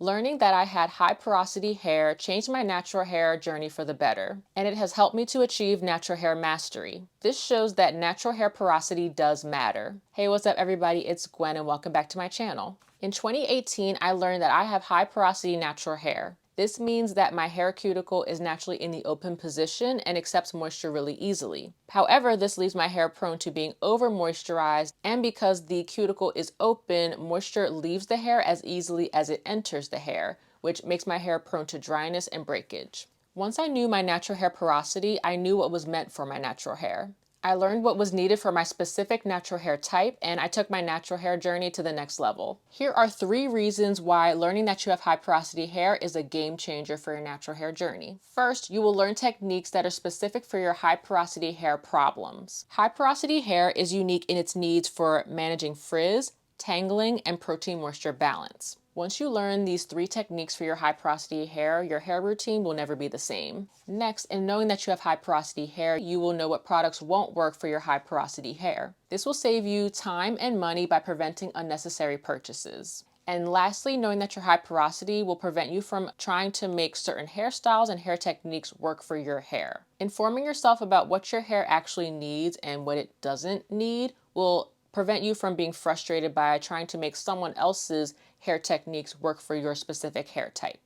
Learning that I had high porosity hair changed my natural hair journey for the better, and it has helped me to achieve natural hair mastery. This shows that natural hair porosity does matter. Hey, what's up everybody? It's Gwen and welcome back to my channel. In 2018, I learned that I have high porosity natural hair. This means that my hair cuticle is naturally in the open position and accepts moisture really easily. However, this leaves my hair prone to being over moisturized, and because the cuticle is open, moisture leaves the hair as easily as it enters the hair, which makes my hair prone to dryness and breakage. Once I knew my natural hair porosity, I knew what was meant for my natural hair. I learned what was needed for my specific natural hair type, and I took my natural hair journey to the next level. Here are 3 reasons why learning that you have high porosity hair is a game changer for your natural hair journey. First, you will learn techniques that are specific for your high porosity hair problems. High porosity hair is unique in its needs for managing frizz, tangling, and protein moisture balance. Once you learn these 3 techniques for your high porosity hair, your hair routine will never be the same. Next, in knowing that you have high porosity hair, you will know what products won't work for your high porosity hair. This will save you time and money by preventing unnecessary purchases. And lastly, knowing that your high porosity will prevent you from trying to make certain hairstyles and hair techniques work for your hair. Informing yourself about what your hair actually needs and what it doesn't need will prevent you from being frustrated by trying to make someone else's hair techniques work for your specific hair type.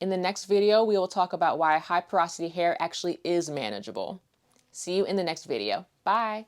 In the next video, we will talk about why high porosity hair actually is manageable. See you in the next video. Bye.